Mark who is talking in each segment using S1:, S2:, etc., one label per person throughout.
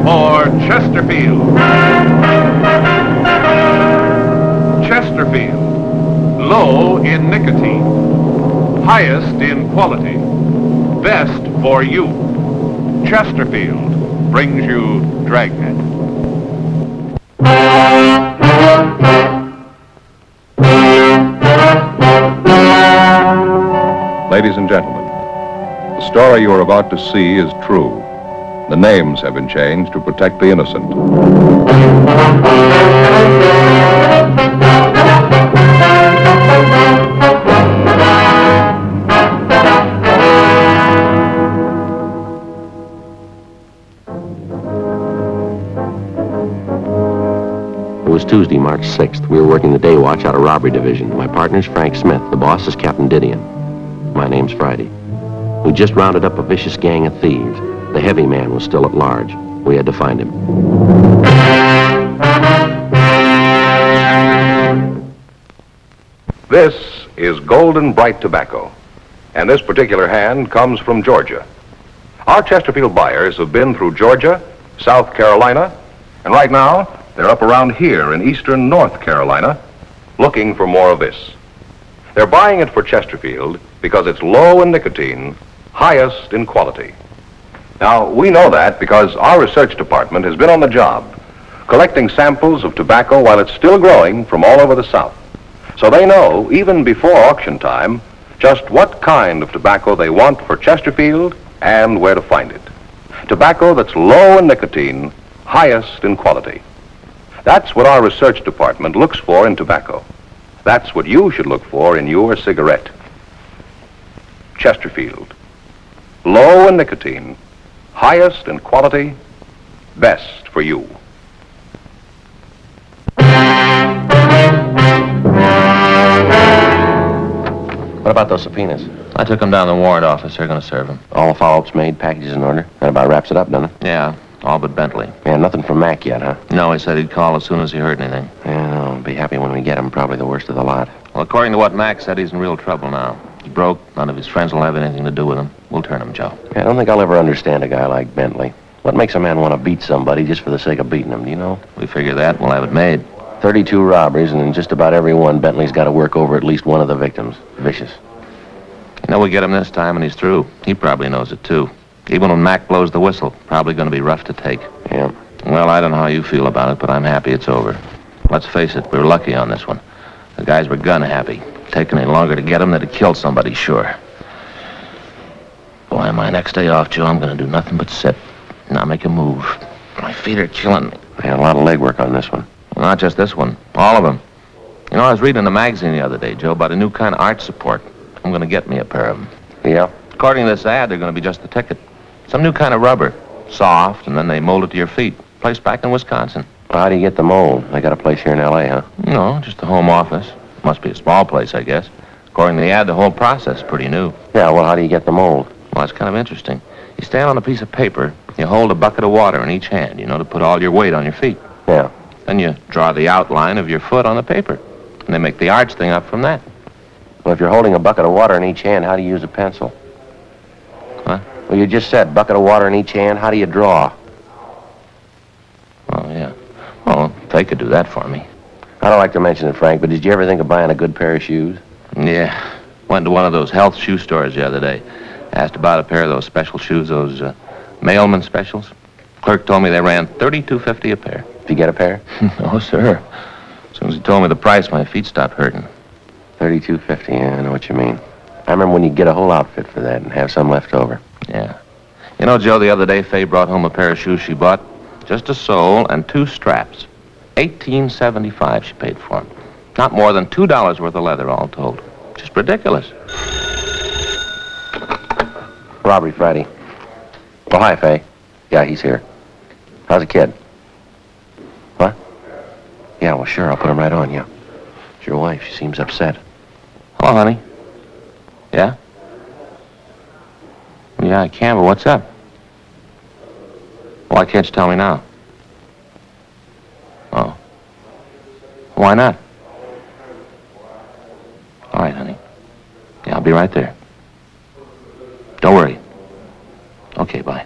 S1: for Chesterfield. Chesterfield, low in nicotine, highest in quality, best for you. Chesterfield brings you Dragnet.
S2: Ladies and gentlemen, the story you are about to see is true. The names have been changed to protect the innocent.
S3: It was Tuesday, March 6th. We were working the day watch out of robbery division. My partner's Frank Smith. The boss is Captain Didion. My name's Friday. We just rounded up a vicious gang of thieves. The heavy man was still at large. We had to find him.
S2: This is Golden Bright Tobacco, and this particular hand comes from Georgia. Our Chesterfield buyers have been through Georgia, South Carolina, and right now they're up around here in eastern North Carolina looking for more of this. They're buying it for Chesterfield because it's low in nicotine, highest in quality. Now, we know that because our research department has been on the job, collecting samples of tobacco while it's still growing from all over the South. So they know, even before auction time, just what kind of tobacco they want for Chesterfield and where to find it. Tobacco that's low in nicotine, highest in quality. That's what our research department looks for in tobacco. That's what you should look for in your cigarette. Chesterfield. Low in nicotine, highest in quality, best for you.
S3: What about those subpoenas?
S4: I took them down to the warrant office. They're going to serve them.
S3: All the follow-ups made, packages in order. That about wraps it up, doesn't it?
S4: Yeah, all but Bentley.
S3: Yeah, nothing from Mac yet, huh?
S4: No, he said he'd call as soon as he heard anything.
S3: Yeah, I'll be happy when we get him. Probably the worst of the lot.
S4: Well, according to what Mac said, he's in real trouble now. He's broke. None of his friends will have anything to do with him. We'll turn him, Joe.
S3: Yeah, I don't think I'll ever understand a guy like Bentley. What makes a man want to beat somebody just for the sake of beating him, do you know?
S4: We figure that. We'll have it made.
S3: 32 robberies, and in just about every one, Bentley's got to work over at least one of the victims. Vicious.
S4: You know, we get him this time and he's through. He probably knows it, too. Even when Mac blows the whistle, probably going to be rough to take.
S3: Yeah.
S4: Well, I don't know how you feel about it, but I'm happy it's over. Let's face it, we were lucky on this one. The guys were gun happy. Taking any longer to get him, they'd have killed somebody, sure. Boy, my next day off, Joe, I'm going to do nothing but sit. Not make a move. My feet are killing me.
S3: I had a lot of legwork on this one.
S4: Well, not just this one. All of them. You know, I was reading in the magazine the other day, Joe, about a new kind of arch support. I'm going to get me a pair of them.
S3: Yeah?
S4: According to this ad, they're going to be just the ticket. Some new kind of rubber. Soft, and then they mold it to your feet. Place back in Wisconsin.
S3: Well, how do you get the mold? They got a place here in L.A., huh?
S4: No, just the home office. Must be a small place, I guess. According to the ad, the whole process is pretty new.
S3: Yeah, well, how do you get the mold?
S4: Well, that's kind of interesting. You stand on a piece of paper, you hold a bucket of water in each hand, you know, to put all your weight on your feet.
S3: Yeah.
S4: Then you draw the outline of your foot on the paper. And they make the arch thing up from that.
S3: Well, if you're holding a bucket of water in each hand, how do you use a pencil?
S4: Huh?
S3: Well, you just said bucket of water in each hand. How do you draw?
S4: Oh, yeah. Well, they could do that for me.
S3: I don't like to mention it, Frank, but did you ever think of buying a good pair of shoes?
S4: Yeah. Went to one of those health shoe stores the other day. Asked about a pair of those special shoes, those mailman specials. Clerk told me they ran $32.50 a pair.
S3: Did you get a pair?
S4: No, sir. As soon as he told me the price, my feet stopped hurting.
S3: $32.50, yeah, I know what you mean. I remember when you get a whole outfit for that and have some left over.
S4: Yeah. You know, Joe, the other day, Faye brought home a pair of shoes she bought. Just a sole and 2 straps. $18.75 she paid for them. Not more than $2 worth of leather, all told. Just ridiculous.
S3: Robbery Friday. Well, hi, Faye. Yeah, he's here. How's the kid? What? Yeah, well, sure, I'll put him right on, yeah. It's your wife. She seems upset.
S4: Hello, honey. Yeah? Yeah, I can, but what's up? Why can't you tell me now? Oh. Why not? All right, honey. Yeah, I'll be right there. Don't worry. Okay, bye.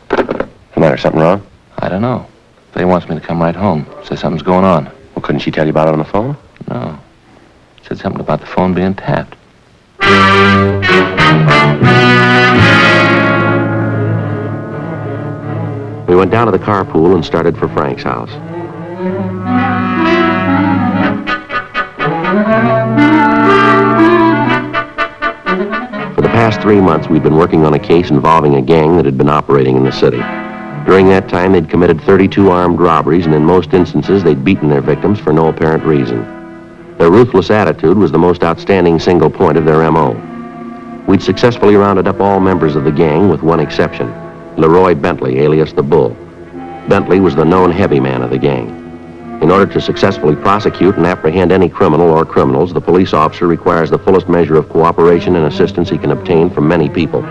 S3: The matter, something wrong?
S4: I don't know. Faye wants me to come right home. Says something's going on.
S3: Well, couldn't she tell you about it on the phone?
S4: No. Said something about the phone being tapped.
S3: We went down to the carpool and started for Frank's house. For the past 3 months, we'd been working on a case involving a gang that had been operating in the city. During that time, they'd committed 32 armed robberies, and in most instances, they'd beaten their victims for no apparent reason. Their ruthless attitude was the most outstanding single point of their M.O. We'd successfully rounded up all members of the gang, with one exception, Leroy Bentley, alias the Bull. Bentley was the known heavy man of the gang. In order to successfully prosecute and apprehend any criminal or criminals, the police officer requires the fullest measure of cooperation and assistance he can obtain from many people,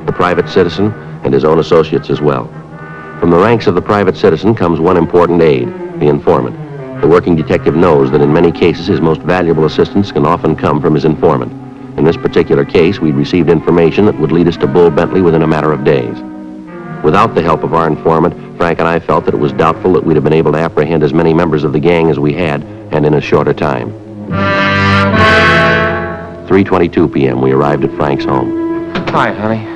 S3: the private citizen and his own associates as well. From the ranks of the private citizen comes one important aid, the informant. The working detective knows that in many cases his most valuable assistance can often come from his informant. In this particular case, we'd received information that would lead us to Bull Bentley within a matter of days. Without the help of our informant, Frank and I felt that it was doubtful that we'd have been able to apprehend as many members of the gang as we had, and in as short a time. 3:22 p.m., we arrived at Frank's home.
S4: Hi, honey.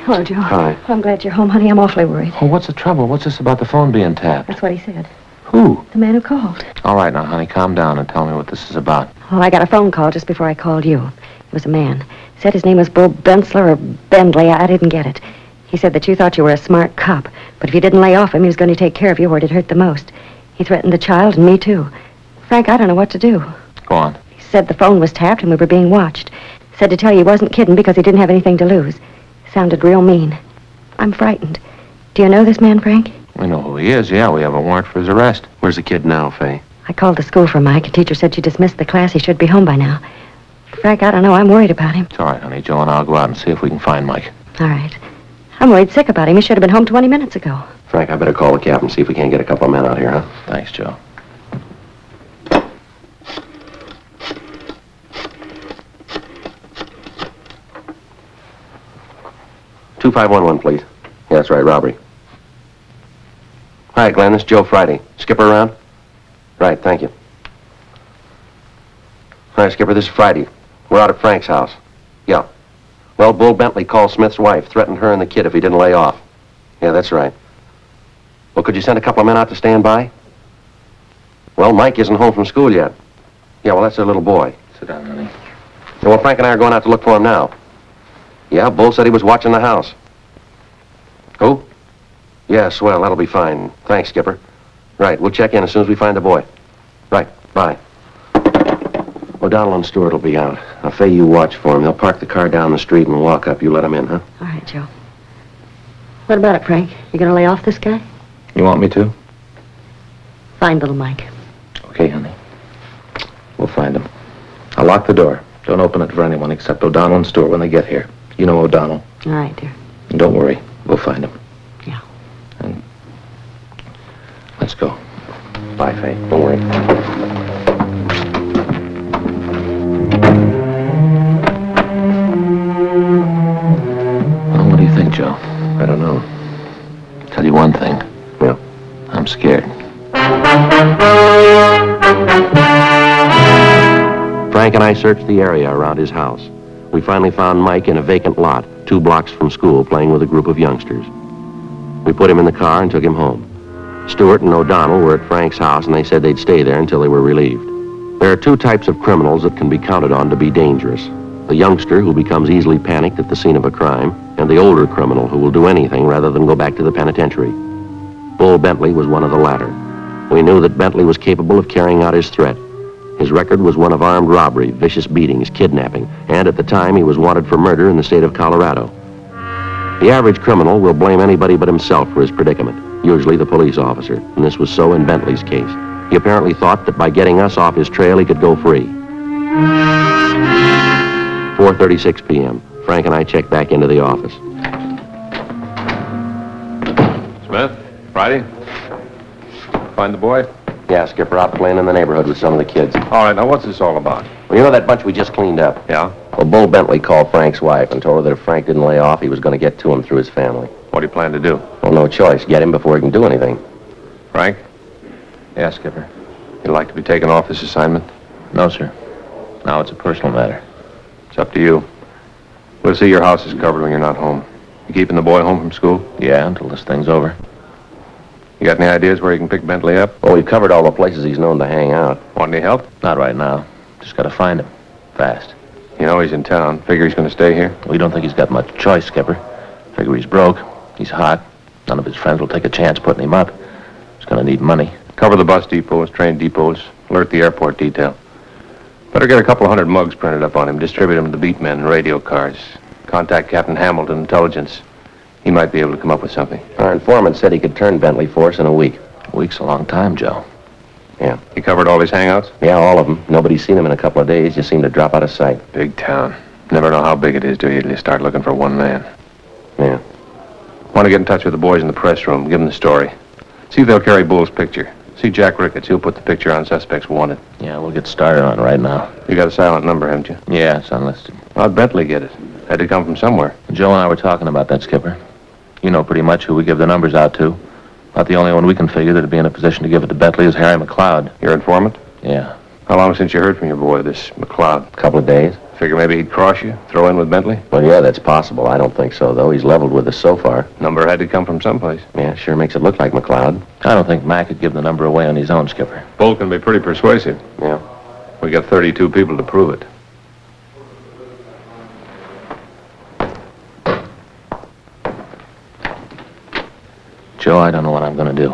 S5: Hello, Joe.
S3: Hi.
S5: I'm glad you're home, honey. I'm awfully worried.
S4: Oh, what's the trouble? What's this about the phone being tapped?
S5: That's what he said.
S4: Who?
S5: The man who called.
S4: All right, now, honey, calm down and tell me what this is about.
S5: Well, I got a phone call just before I called you. It was a man. Said his name was Bull Bensler or Bentley. I didn't get it. He said that you thought you were a smart cop, but if you didn't lay off him, he was going to take care of you where it hurt the most. He threatened the child and me, too. Frank, I don't know what to do.
S4: Go on.
S5: He said the phone was tapped and we were being watched. Said to tell you he wasn't kidding because he didn't have anything to lose. Sounded real mean. I'm frightened. Do you know this man, Frank?
S4: We know who he is, yeah. We have a warrant for his arrest.
S3: Where's the kid now, Faye?
S5: I called the school for Mike. A teacher said she dismissed the class. He should be home by now. Frank, I don't know. I'm worried about him.
S4: It's all right, honey. Joe and I'll go out and see if we can find Mike.
S5: All right. I'm worried sick about him. He should have been home 20 minutes ago.
S3: Frank, I better call the captain and see if we can't get a couple of men out here, huh?
S4: Thanks, Joe.
S3: Two 511, please. Yeah, that's right, robbery. Hi, Glenn, this is Joe Friday. Skipper around? Right, thank you. Hi, Skipper, this is Friday. We're out at Frank's house. Yeah. Well, Bull Bentley called Smith's wife, threatened her and the kid if he didn't lay off. Yeah, that's right. Well, could you send a couple of men out to stand by? Well, Mike isn't home from school yet. Yeah, well, that's their little boy.
S4: Sit down, honey.
S3: Yeah, well, Frank and I are going out to look for him now. Yeah, Bull said he was watching the house. Who? Yeah, swell, that'll be fine. Thanks, Skipper. Right, we'll check in as soon as we find the boy. Right, bye. O'Donnell and Stewart will be out. Now, Faye, you watch for him. They'll park the car down the street and walk up. You let them in, huh?
S5: All right, Joe. What about it, Frank? You going to lay off this guy?
S4: You want me to?
S5: Find little Mike.
S4: Okay, honey. We'll find him. I'll lock the door. Don't open it for anyone except O'Donnell and Stewart when they get here. You know O'Donnell.
S5: All right, dear.
S4: And don't worry. We'll find him.
S5: Yeah.
S4: And let's go.
S3: Bye, Faye. Don't worry.
S4: Well, what do you think, Joe?
S3: I don't know.
S4: Tell you one thing.
S3: Yeah.
S4: I'm scared.
S3: Frank and I searched the area around his house. We finally found Mike in a vacant lot, 2 blocks from school, playing with a group of youngsters. We put him in the car and took him home. Stewart and O'Donnell were at Frank's house, and they said they'd stay there until they were relieved. There are 2 types of criminals that can be counted on to be dangerous. The youngster who becomes easily panicked at the scene of a crime, and the older criminal who will do anything rather than go back to the penitentiary. Bull Bentley was one of the latter. We knew that Bentley was capable of carrying out his threat. His record was one of armed robbery, vicious beatings, kidnapping, and at the time he was wanted for murder in the state of Colorado. The average criminal will blame anybody but himself for his predicament, usually the police officer, and this was so in Bentley's case. He apparently thought that by getting us off his trail he could go free. 4:36 p.m. Frank and I checked back into the office.
S1: Smith, Friday? Find the boy?
S3: Yeah, Skipper, out playing in the neighborhood with some of the kids.
S1: All right, now what's this all about?
S3: Well, you know that bunch we just cleaned up?
S1: Yeah?
S3: Well, Bull Bentley called Frank's wife and told her that if Frank didn't lay off, he was going to get to him through his family.
S2: What do you plan to do?
S3: Well, no choice. Get him before he can do anything.
S2: Frank?
S4: Yes, Skipper.
S2: You'd like to be taken off this assignment?
S4: No, sir. Now it's a personal matter.
S2: It's up to you. We'll see your house is covered when you're not home. You keeping the boy home from school?
S4: Yeah, until this thing's over.
S2: You got any ideas where you can pick Bentley up?
S3: Well, we've covered all the places he's known to hang out.
S2: Want any help?
S4: Not right now. Just gotta find him. Fast.
S2: You know he's in town. Figure he's going to stay here?
S4: We don't think he's got much choice, Skipper. Figure he's broke. He's hot. None of his friends will take a chance putting him up. He's gonna need money.
S2: Cover the bus depots, train depots, alert the airport detail. Better get a couple of 100 mugs printed up on him, distribute them to the beat men and radio cars. Contact Captain Hamilton, Intelligence. He might be able to come up with something.
S3: Our informant said he could turn Bentley for us in a week.
S4: A week's a long time, Joe.
S3: Yeah.
S2: He covered all his hangouts?
S3: Yeah, all of them. Nobody's seen him in a couple of days. Just seemed to drop out of sight.
S2: Big town. Never know how big it is till you start looking for one man.
S3: Yeah.
S2: Want to get in touch with the boys in the press room. Give them the story. See if they'll carry Bull's picture. See Jack Ricketts. He'll put the picture on suspects wanted.
S4: Yeah, we'll get started on it right now.
S2: You got a silent number, haven't you?
S4: Yeah, it's unlisted.
S2: How'd Bentley get it? Had to come from somewhere.
S4: Joe and I were talking about that, Skipper. You know pretty much who we give the numbers out to. About the only one we can figure that'd be in a position to give it to Bentley is Harry McLeod.
S2: Your informant?
S4: Yeah.
S2: How long since you heard from your boy, this McLeod?
S3: A couple of days.
S2: Figure maybe he'd cross you, throw in with Bentley?
S3: Well, yeah, that's possible. I don't think so, though. He's leveled with us so far.
S2: Number had to come from someplace.
S3: Yeah, sure makes it look like McLeod.
S4: I don't think Mac could give the number away on his own, Skipper.
S2: Bull can be pretty persuasive.
S3: Yeah.
S2: We got 32 people to prove it.
S4: Joe, I don't know what I'm gonna do.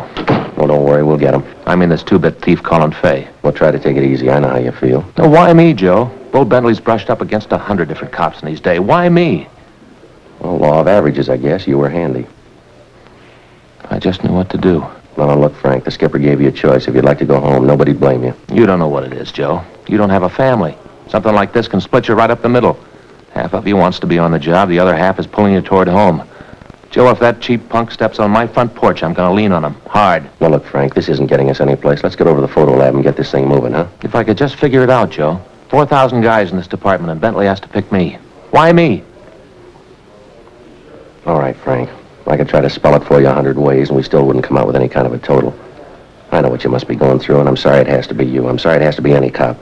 S3: Well, don't worry. We'll get him.
S4: I mean this two-bit thief Colin Fay.
S3: We'll try to take it easy. I know how you feel.
S4: Now, why me, Joe? Bull Bentley's brushed up against 100 different cops in his day. Why me?
S3: Well, law of averages, I guess. You were handy.
S4: I just knew what to do.
S3: Well, now, look, Frank, the skipper gave you a choice. If you'd like to go home, nobody'd blame you.
S4: You don't know what it is, Joe. You don't have a family. Something like this can split you right up the middle. Half of you wants to be on the job. The other half is pulling you toward home. Joe, if that cheap punk steps on my front porch, I'm going to lean on him. Hard.
S3: Well, look, Frank, this isn't getting us anyplace. Let's get over to the photo lab and get this thing moving, huh?
S4: If I could just figure it out, Joe. 4,000 guys in this department, and Bentley has to pick me. Why me?
S3: All right, Frank. I could try to spell it for you 100 ways, and we still wouldn't come out with any kind of a total. I know what you must be going through, and I'm sorry it has to be you. I'm sorry it has to be any cop.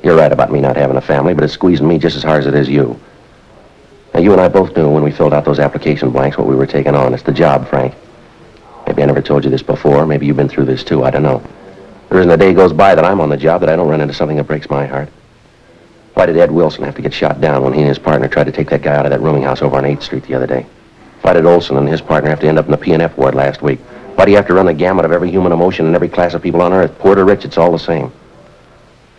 S3: You're right about me not having a family, but it's squeezing me just as hard as it is you. Now, you and I both knew when we filled out those application blanks what we were taking on. It's the job, Frank. Maybe I never told you this before. Maybe you've been through this, too. I don't know. There isn't a day goes by that I'm on the job that I don't run into something that breaks my heart. Why did Ed Wilson have to get shot down when he and his partner tried to take that guy out of that rooming house over on 8th Street the other day? Why did Olson and his partner have to end up in the P&F ward last week? Why do you have to run the gamut of every human emotion and every class of people on Earth? Poor to rich, it's all the same.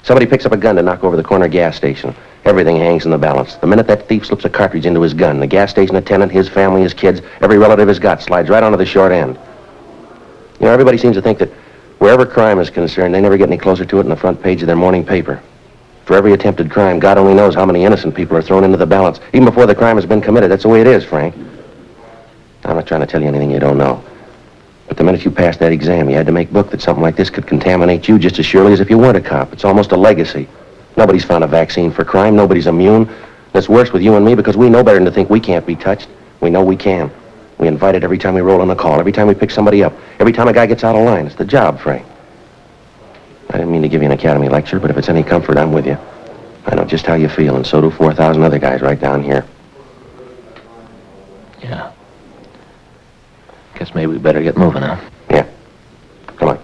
S3: Somebody picks up a gun to knock over the corner gas station. Everything hangs in the balance. The minute that thief slips a cartridge into his gun, the gas station attendant, his family, his kids, every relative he's got slides right onto the short end. You know, everybody seems to think that wherever crime is concerned, they never get any closer to it in the front page of their morning paper. For every attempted crime, God only knows how many innocent people are thrown into the balance, even before the crime has been committed. That's the way it is, Frank. I'm not trying to tell you anything you don't know. But the minute you passed that exam, you had to make book that something like this could contaminate you just as surely as if you weren't a cop. It's almost a legacy. Nobody's found a vaccine for crime. Nobody's immune. And it's worse with you and me because we know better than to think we can't be touched. We know we can. We invite it every time we roll on a call, every time we pick somebody up, every time a guy gets out of line. It's the job, Frank. I didn't mean to give you an academy lecture, but if it's any comfort, I'm with you. I know just how you feel, and so do 4,000 other guys right down here.
S4: Yeah. Guess maybe we better get moving, huh?
S3: Yeah. Come on.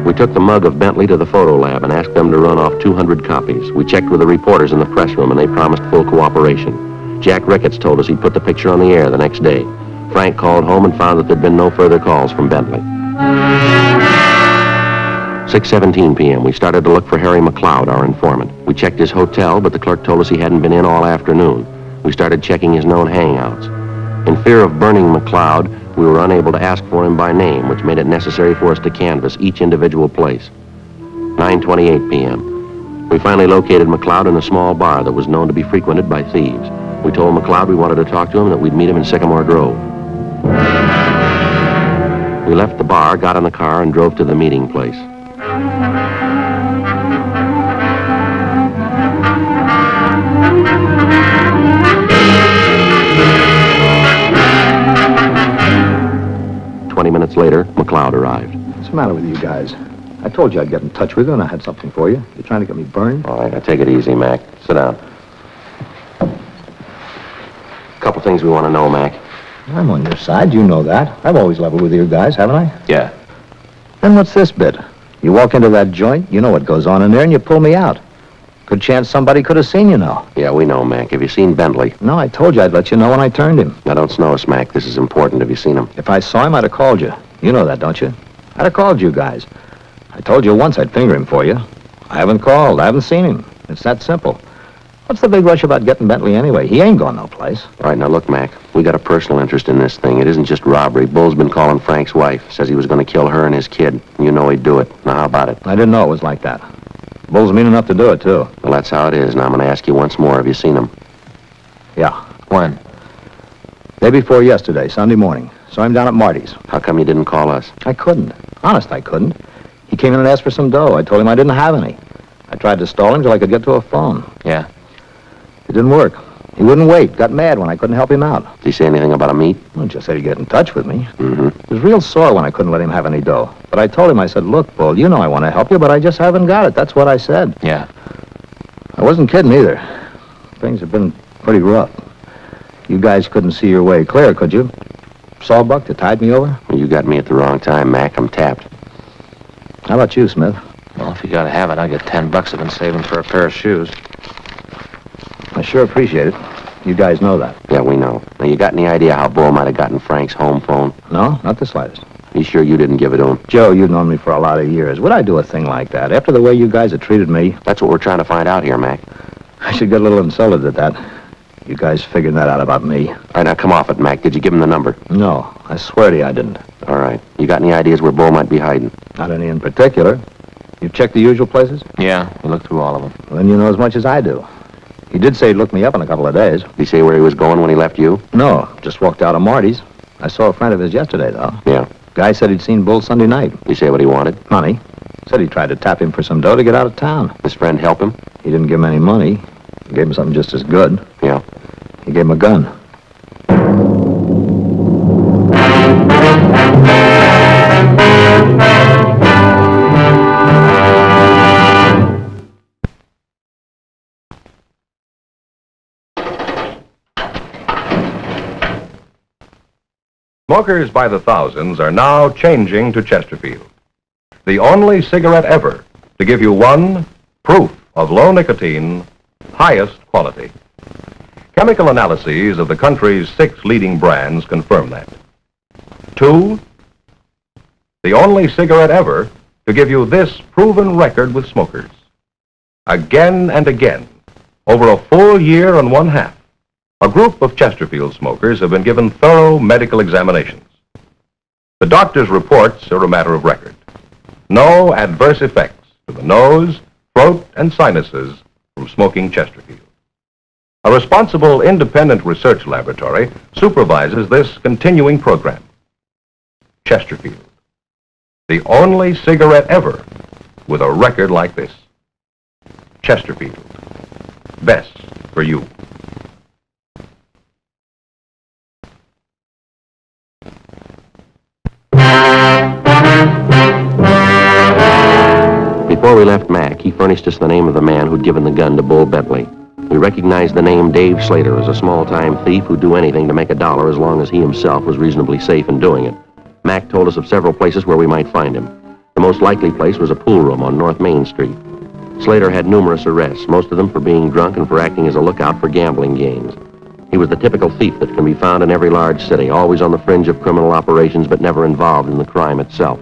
S3: We took the mug of Bentley to the photo lab and asked them to run off 200 copies. We checked with the reporters in the press room, and they promised full cooperation. Jack Ricketts told us he'd put the picture on the air the next day. Frank called home and found that there'd been no further calls from Bentley. 6:17 p.m., we started to look for Harry McLeod, our informant. We checked his hotel, but the clerk told us he hadn't been in all afternoon. We started checking his known hangouts. In fear of burning McLeod, we were unable to ask for him by name, which made it necessary for us to canvass each individual place. 9:28 p.m. We finally located McLeod in a small bar that was known to be frequented by thieves. We told McLeod we wanted to talk to him and that we'd meet him in Sycamore Grove. We left the bar, got in the car, and drove to the meeting place.
S6: told you I'd get in touch with you, and I had something for you. You're trying to get me burned?
S3: All right, now take it easy, Mac. Sit down. Couple things we want to know, Mac.
S6: I'm on your side. You know that. I've always leveled with you guys, haven't I?
S3: Yeah.
S6: Then what's this bit? You walk into that joint, you know what goes on in there, and you pull me out. Good chance somebody could have seen you now.
S3: Yeah, we know, Mac. Have you seen Bentley?
S6: No, I told you I'd let you know when I turned him.
S3: Now, don't snow us, Mac. This is important. Have you seen him?
S6: If I saw him, I'd have called you. You know that, don't you? I'd have called you guys. I told you once I'd finger him for you. I haven't called. I haven't seen him. It's that simple. What's the big rush about getting Bentley anyway? He ain't going no place.
S3: All right, now look, Mac. We got a personal interest in this thing. It isn't just robbery. Bull's been calling Frank's wife. Says he was going to kill her and his kid. You know he'd do it. Now, how about it?
S6: I didn't know it was like that. Bull's mean enough to do it, too.
S3: Well, that's how it is. Now, I'm going to ask you once more. Have you seen him?
S6: Yeah.
S3: When?
S6: Day before yesterday, Sunday morning. Saw him down at Marty's.
S3: How come you didn't call us?
S6: I couldn't. Honest, I couldn't. He came in and asked for some dough. I told him I didn't have any. I tried to stall him till I could get to a phone.
S3: Yeah.
S6: It didn't work. He wouldn't wait. Got mad when I couldn't help him out.
S3: Did he say anything about a meet?
S6: Well, just said he'd get in touch with me.
S3: Mm-hmm.
S6: He was real sore when I couldn't let him have any dough. But I told him, I said, look, Bull, you know I want to help you, but I just haven't got it. That's what I said.
S3: Yeah.
S6: I wasn't kidding either. Things have been pretty rough. You guys couldn't see your way clear, could you? Sawbuck to tide me over?
S3: Well, you got me at the wrong time, Mac. I'm tapped.
S6: How about you, Smith?
S4: Well, if you gotta have it, I'll get $10 I've been saving for a pair of shoes.
S6: I sure appreciate it. You guys know that.
S3: Yeah, we know. Now, you got any idea how Bull might have gotten Frank's home phone?
S6: No, not the slightest.
S3: You sure you didn't give it to him?
S6: Joe, you've known me for a lot of years. Would I do a thing like that? After the way you guys have treated me,
S3: That's what we're trying to find out here, Mac.
S6: I should get a little insulted at that. You guys figured that out about me.
S3: All right, now come off it, Mac. Did you give him the number?
S6: No, I swear to you I didn't.
S3: All right. You got any ideas where Bull might be hiding?
S6: Not any in particular. You've checked the usual places?
S4: Yeah, we looked through all of them.
S6: Well, then you know as much as I do. He did say he'd look me up in a couple of days.
S3: Did he say where he was going when he left you?
S6: No, just walked out of Marty's. I saw a friend of his yesterday, though.
S3: Yeah.
S6: Guy said he'd seen Bull Sunday night.
S3: Did he say what he wanted?
S6: Money. Said he tried to tap him for some dough to get out of town.
S3: His friend help him?
S6: He didn't give him any money. He gave him something just as good.
S3: Yeah.
S6: He gave him a gun.
S2: Smokers by the thousands are now changing to Chesterfield, the only cigarette ever to give you one, proof of low nicotine, highest quality. Chemical analyses of the country's 6 leading brands confirm that. 2, the only cigarette ever to give you this proven record with smokers. Again and again, over a full year and 1/2, a group of Chesterfield smokers have been given thorough medical examinations. The doctor's reports are a matter of record. No adverse effects to the nose, throat, and sinuses from smoking Chesterfield. A responsible independent research laboratory supervises this continuing program. Chesterfield, the only cigarette ever with a record like this. Chesterfield, best for you.
S3: Before we left Mac, he furnished us the name of the man who'd given the gun to Bull Bentley. We recognized the name Dave Slater as a small-time thief who'd do anything to make a dollar as long as he himself was reasonably safe in doing it. Mac told us of several places where we might find him. The most likely place was a pool room on North Main Street. Slater had numerous arrests, most of them for being drunk and for acting as a lookout for gambling games. He was the typical thief that can be found in every large city, always on the fringe of criminal operations but never involved in the crime itself.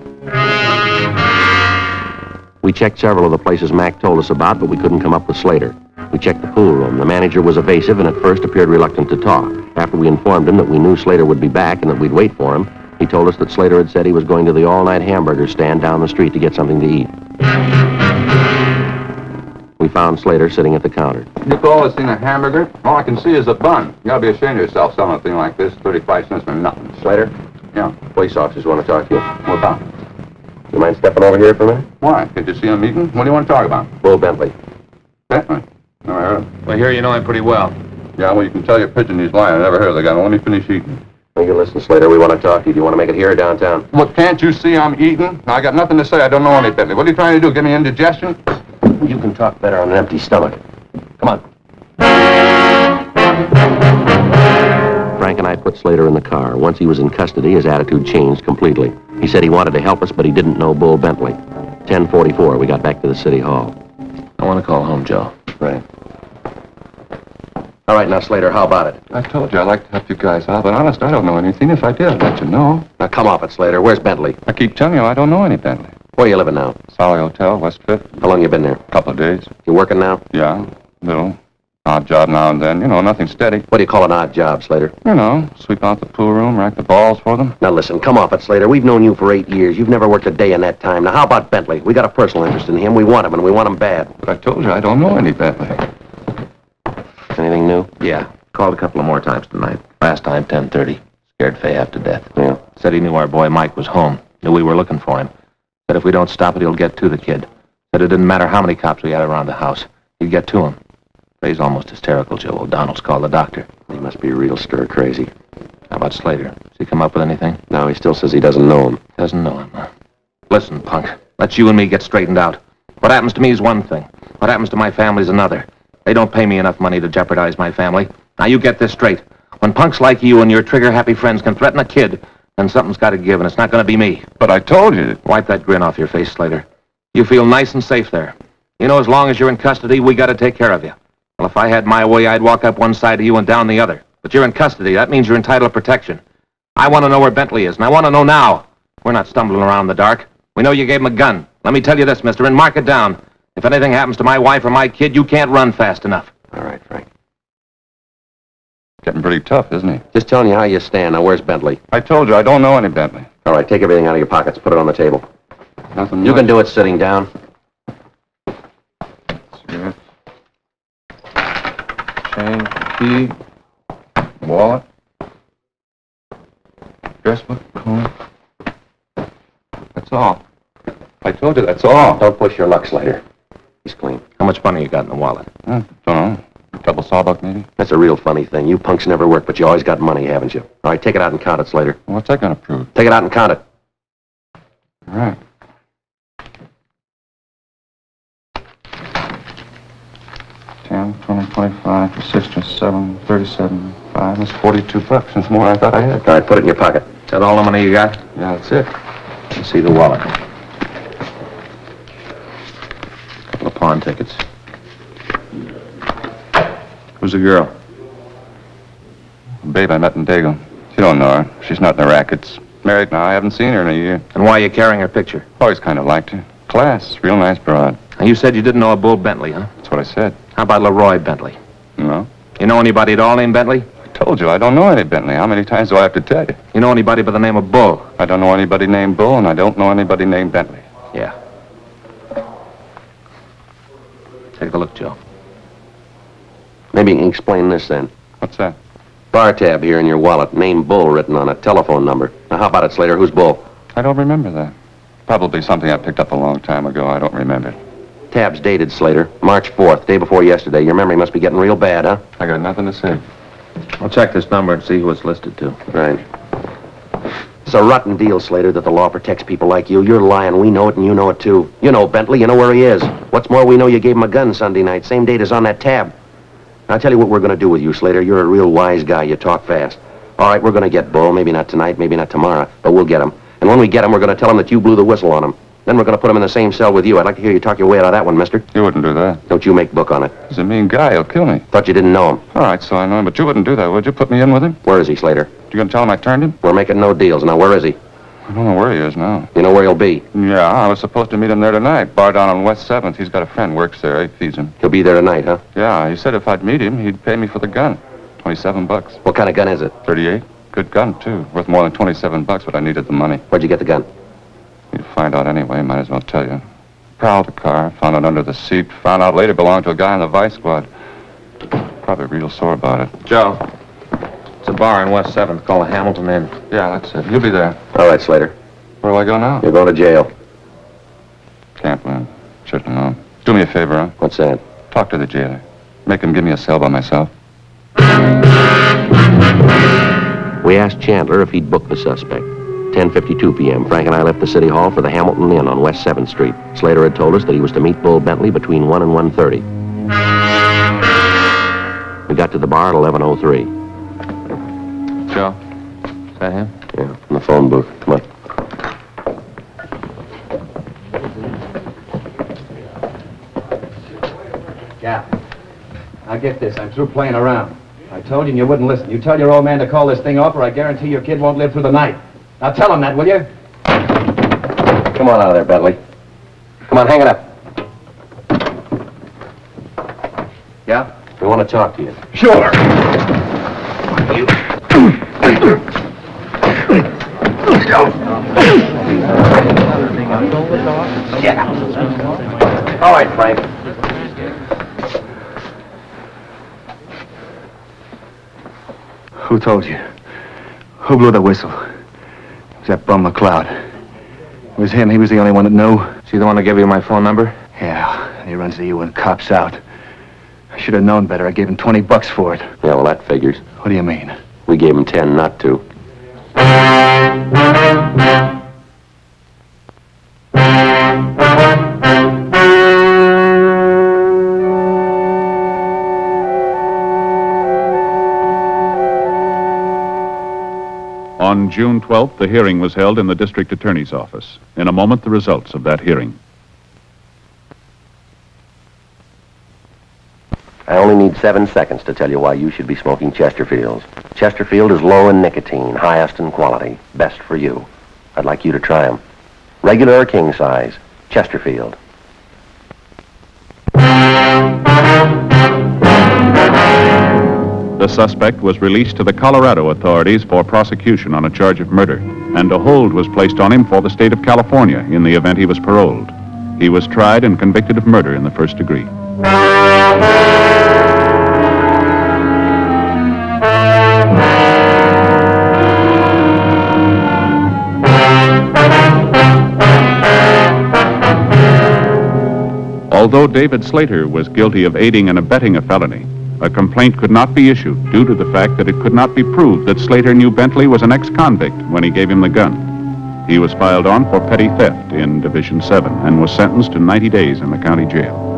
S3: We checked several of the places Mac told us about, but we couldn't come up with Slater. We checked the pool room. The manager was evasive and at first appeared reluctant to talk. After we informed him that we knew Slater would be back and that we'd wait for him, he told us that Slater had said he was going to the all-night hamburger stand down the street to get something to eat. We found Slater sitting at the counter.
S7: You call this thing a hamburger? All I can see is a bun. You ought to be ashamed of yourself selling a thing like this. 35 cents for nothing.
S3: Slater?
S7: Yeah.
S3: Police officers want to talk to you.
S7: What about?
S3: You mind stepping over here for a minute?
S7: Why? Can't you see I'm eating? What do you want to talk about?
S3: Bull Bentley.
S7: Bentley? Never heard of him.
S4: Well, here you know him pretty well.
S7: Yeah, well, you can tell your pigeon he's lying. I never heard of the guy. Now, let me finish eating.
S3: Now, you listen, Slater, we want to talk to you. Do you want to make it here or downtown?
S7: What, can't you see I'm eating? I got nothing to say. I don't know any Bentley. What are you trying to do, give me indigestion?
S3: You can talk better on an empty stomach. Come on. Frank and I put Slater in the car. Once he was in custody, his attitude changed completely. He said he wanted to help us, but he didn't know Bull Bentley. 10:44, we got back to the city hall.
S4: I want to call home, Joe.
S3: Right. All right, now, Slater, how about it?
S7: I told you I'd like to help you guys out, but honest, I don't know anything. If I did, I'd let you know.
S3: Now, come off it, Slater. Where's Bentley?
S7: I keep telling you I don't know any Bentley.
S3: Where you living now?
S7: Solly Hotel, West Fifth.
S3: How long you been there?
S7: Couple of days.
S3: You working now?
S7: Yeah, little. Odd job now and then. You know, nothing steady.
S3: What do you call an odd job, Slater?
S7: You know, sweep out the pool room, rack the balls for them.
S3: Now, listen, come off it, Slater. We've known you for 8 years. You've never worked a day in that time. Now, how about Bentley? We got a personal interest in him. We want him, and we want him bad.
S7: But I told you I don't know any Bentley.
S3: Anything new?
S4: Yeah. Called a couple of more times tonight. Last time, 10:30. Scared Fay half to death.
S3: Yeah.
S4: Said he knew our boy Mike was home. Knew we were looking for him. Said if we don't stop it, he'll get to the kid. Said it didn't matter how many cops we had around the house. He'd get to him. Fay's almost hysterical, Joe. O'Donnell's called the doctor.
S3: He must be real stir-crazy.
S4: How about Slater? Has he come up with anything?
S3: No, he still says he doesn't know him.
S4: Doesn't know him, huh? Listen, punk. Let's you and me get straightened out. What happens to me is one thing. What happens to my family's another. They don't pay me enough money to jeopardize my family. Now, you get this straight. When punks like you and your trigger-happy friends can threaten a kid, then something's got to give, and it's not going to be me.
S7: But I told you.
S4: Wipe that grin off your face, Slater. You feel nice and safe there. You know, as long as you're in custody, we got to take care of you. Well, if I had my way, I'd walk up one side of you and down the other. But you're in custody. That means you're entitled to protection. I want to know where Bentley is, and I want to know now. We're not stumbling around in the dark. We know you gave him a gun. Let me tell you this, mister, and mark it down. If anything happens to my wife or my kid, you can't run fast enough.
S3: All right, Frank.
S7: Getting pretty tough, isn't he?
S3: Just telling you how you stand. Now, where's Bentley?
S7: I told you I don't know any Bentley.
S3: All right, take everything out of your pockets. Put it on the table.
S7: Nothing
S3: You
S7: much.
S3: can do it sitting down.
S7: Cigarette. Chain, key, wallet, dress book, comb. That's all. I told you that's all.
S3: Don't push your luck, Slater. He's clean.
S4: How much money you got in the wallet?
S7: Don't know. Double sawbuck, maybe?
S3: That's a real funny thing. You punks never work, but you always got money, haven't you? All right, take it out and count it, Slater.
S7: What's that going to prove?
S3: Take it out and count it.
S7: All right. 10, 20, 25, 26, 27, 37, 5. That's $42. That's more than I thought I had.
S3: All right, put it in your pocket.
S4: Is that all the money you got?
S7: Yeah, that's it.
S4: Let's see the wallet. Couple of pawn tickets.
S7: Who's the girl? Babe I met in Dago. You don't know her. She's not in the rackets. Married now. I haven't seen her in a year.
S4: And why are you carrying her picture?
S7: Always kind of liked her. Class. Real nice broad.
S4: Now, you said you didn't know a Bull Bentley, huh?
S7: That's what I said.
S4: How about Leroy Bentley?
S7: No.
S4: You know anybody at all named Bentley?
S7: I told you I don't know any Bentley. How many times do I have to tell you?
S4: You know anybody by the name of Bull?
S7: I don't know anybody named Bull, and I don't know anybody named Bentley.
S4: Yeah. Take a look, Joe.
S3: Maybe you can explain this then.
S7: What's that?
S3: Bar tab here in your wallet. Name Bull written on it. Telephone number. Now, how about it, Slater? Who's Bull?
S7: I don't remember that. Probably something I picked up a long time ago. I don't remember.
S3: Tab's dated, Slater. March 4th, day before yesterday. Your memory must be getting real bad, huh?
S7: I got nothing to say.
S4: I'll check this number and see who it's listed to.
S3: Right. It's a rotten deal, Slater, that the law protects people like you. You're lying. We know it, and you know it, too. You know Bentley. You know where he is. What's more, we know you gave him a gun Sunday night. Same date as on that tab. Now, I'll tell you what we're going to do with you, Slater. You're a real wise guy. You talk fast. All right, we're going to get Bull. Maybe not tonight, maybe not tomorrow, but we'll get him. And when we get him, we're going to tell him that you blew the whistle on him. Then we're going to put him in the same cell with you. I'd like to hear you talk your way out of that one, mister.
S7: You wouldn't do that.
S3: Don't you make book on it.
S7: He's a mean guy. He'll kill me.
S3: Thought you didn't know him.
S7: All right, so I know him, but you wouldn't do that, would you? Put me in with him?
S3: Where is he, Slater?
S7: You gonna tell him I turned him?
S3: We're making no deals. Now, where is he?
S7: I don't know where he is now.
S3: You know where he'll be?
S7: Yeah, I was supposed to meet him there tonight. Bar down on West 7th. He's got a friend works there. He feeds him.
S3: He'll be there tonight, huh?
S7: Yeah, he said if I'd meet him, he'd pay me for the gun. $27.
S3: What kind of gun is it?
S7: 38. Good gun, too. Worth more than $27, but I needed the money.
S3: Where'd you get the gun?
S7: You'd find out anyway. Might as well tell you. Prowled the car. Found it under the seat. Found out later belonged to a guy in the Vice Squad. Probably real sore about it.
S4: Joe, it's a bar in West 7th called the Hamilton Inn.
S7: Yeah, that's it. You'll be there.
S3: All right, Slater.
S7: Where do I go now?
S3: You're going to jail.
S7: Can't win. Should've known. Do me a favor, huh?
S3: What's that?
S7: Talk to the jailer. Make him give me a cell by myself.
S3: We asked Chandler if he'd book the suspect. 10:52 p.m., Frank and I left the City Hall for the Hamilton Inn on West 7th Street. Slater had told us that he was to meet Bull Bentley between 1 and 1:30. We got to the bar at 11:03.
S4: Joe, is that him?
S3: Yeah, from the phone booth. Come on.
S8: Yeah. Now get this. I'm through playing around. I told you and you wouldn't listen. You tell your old man to call this thing off or I guarantee your kid won't live through the night. Now tell him that, will you?
S3: Come on out of there, Bentley. Come on, hang it up.
S8: Yeah?
S3: We want to talk to you.
S8: Sure.
S3: Yeah. All right, Frank.
S9: Who told you? Who blew the whistle? It was that bum McLeod. It was him. He was the only one that knew.
S4: Is he the one to give you my phone number?
S9: Yeah, he runs the U and cops out. I should have known better. I gave him $20 for it.
S3: Yeah, well, that figures.
S9: What do you mean?
S3: We gave him 10 not to.
S1: On June 12th, the hearing was held in the district attorney's office. In a moment, the results of that hearing.
S3: I only need 7 seconds to tell you why you should be smoking Chesterfields. Chesterfield is low in nicotine, highest in quality, best for you. I'd like you to try them. Regular or king size, Chesterfield.
S1: The suspect was released to the Colorado authorities for prosecution on a charge of murder, and a hold was placed on him for the state of California in the event he was paroled. He was tried and convicted of murder in the first degree. Although David Slater was guilty of aiding and abetting a felony, a complaint could not be issued due to the fact that it could not be proved that Slater knew Bentley was an ex-convict when he gave him the gun. He was filed on for petty theft in Division 7 and was sentenced to 90 days in the county jail.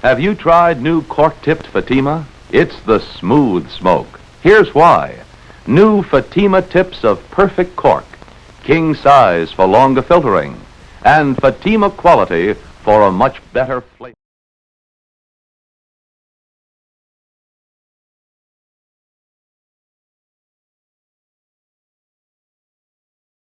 S10: Have you tried new cork-tipped Fatima? It's the smooth smoke. Here's why. New Fatima tips of perfect cork, king size for longer filtering, and Fatima quality for a much better flavor.